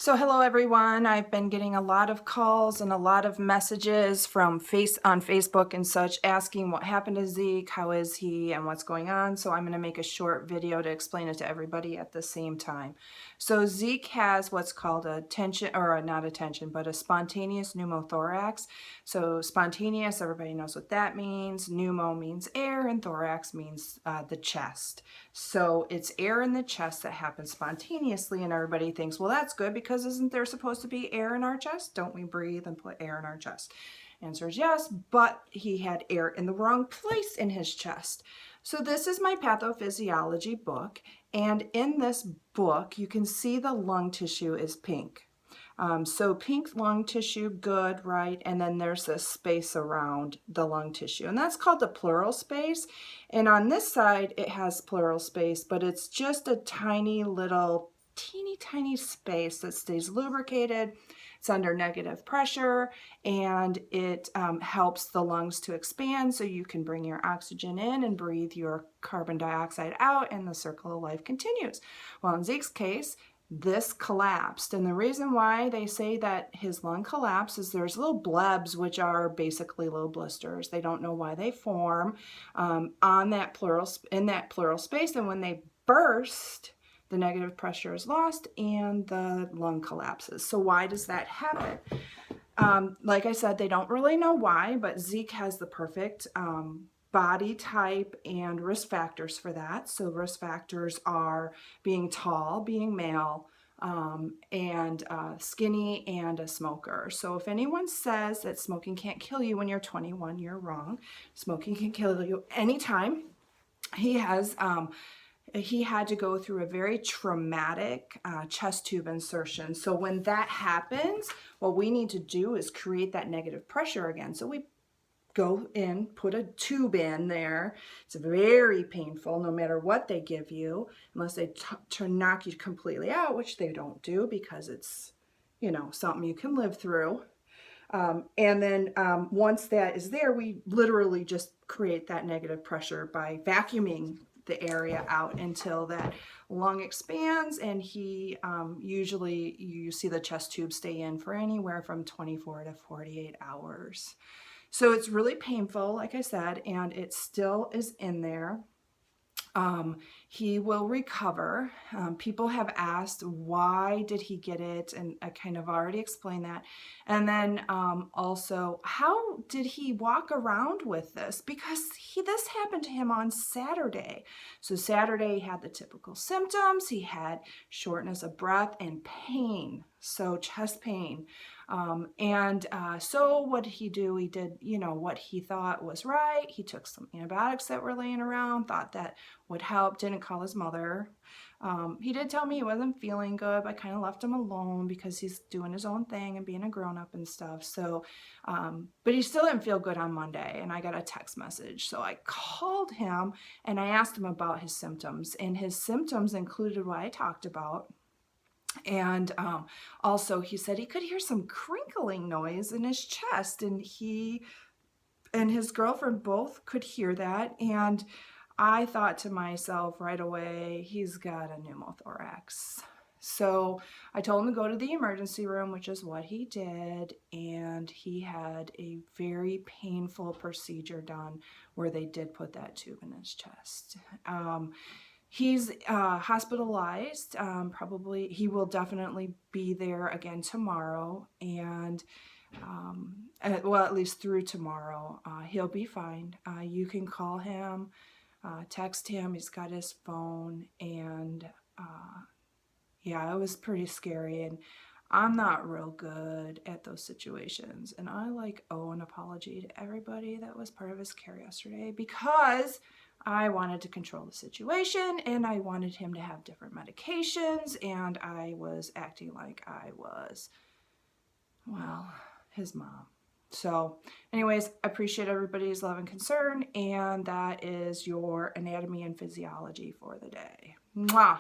So hello everyone. I've been getting a lot of calls and a lot of messages from on Facebook and such asking what happened to Zeke, how is he, and what's going on. So I'm going to make a short video to explain it to everybody at the same time. So Zeke has what's called a not a spontaneous pneumothorax. So spontaneous, everybody knows what that means. Pneumo means air and thorax means the chest. So it's air in the chest that happens spontaneously, and everybody thinks, well, that's good because isn't there supposed to be air in our chest? Don't we breathe and put air in our chest? Answer is yes, but he had air in the wrong place in his chest. So this is my pathophysiology book, and in this book you can see the lung tissue is pink. So pink lung tissue, good, right? And then there's this space around the lung tissue, and that's called the pleural space. And on this side, it has pleural space, but it's just a tiny little, teeny tiny space that stays lubricated. It's under negative pressure, and it helps the lungs to expand so you can bring your oxygen in and breathe your carbon dioxide out, and the circle of life continues. Well, in Zeke's case, this collapsed, and the reason why they say that his lung collapsed is there's little blebs, which are basically little blisters. They don't know why they form in that pleural space, and when they burst, the negative pressure is lost and the lung collapses. So why does that happen? Like I said, they don't really know why, but Zeke has the perfect body type and risk factors for that. So risk factors are being tall, being male, and skinny, and a smoker. So if anyone says that smoking can't kill you when you're 21, you're wrong. Smoking can kill you anytime. He had to go through a very traumatic chest tube insertion. So when that happens, what we need to do is create that negative pressure again. So we go in, put a tube in there. It's very painful no matter what they give you, unless they knock you completely out, which they don't do because it's, you know, something you can live through. And then once that is there, we literally just create that negative pressure by vacuuming the area out until that lung expands, and he usually, you see the chest tube stay in for anywhere from 24 to 48 hours. So it's really painful, like I said, and it still is in there. He will recover. People have asked, why did he get it? And I kind of already explained that. And then also, how did he walk around with this? Because this happened to him on Saturday. So Saturday he had the typical symptoms. He had shortness of breath and pain, so chest pain. So what did he do? He did, you know, what he thought was right. He took some antibiotics that were laying around, thought that would help, didn't call his mother. He did tell me he wasn't feeling good, but I kind of left him alone because he's doing his own thing and being a grown-up and stuff. So, but he still didn't feel good on Monday, and I got a text message. So I called him and I asked him about his symptoms, and his symptoms included what I talked about. And also he said he could hear some crinkling noise in his chest, and he and his girlfriend both could hear that. And I thought to myself right away, he's got a pneumothorax. So I told him to go to the emergency room, which is what he did, and he had a very painful procedure done where they did put that tube in his chest. He's hospitalized. Probably he will definitely be there again tomorrow, and well, at least through tomorrow. He'll be fine. You can call him, text him. He's got his phone, and yeah, it was pretty scary, and I'm not real good at those situations, and I owe an apology to everybody that was part of his care yesterday, because I wanted to control the situation, and I wanted him to have different medications, and I was acting like I was, well, his mom. So anyways, I appreciate everybody's love and concern, and that is your anatomy and physiology for the day. Mwah!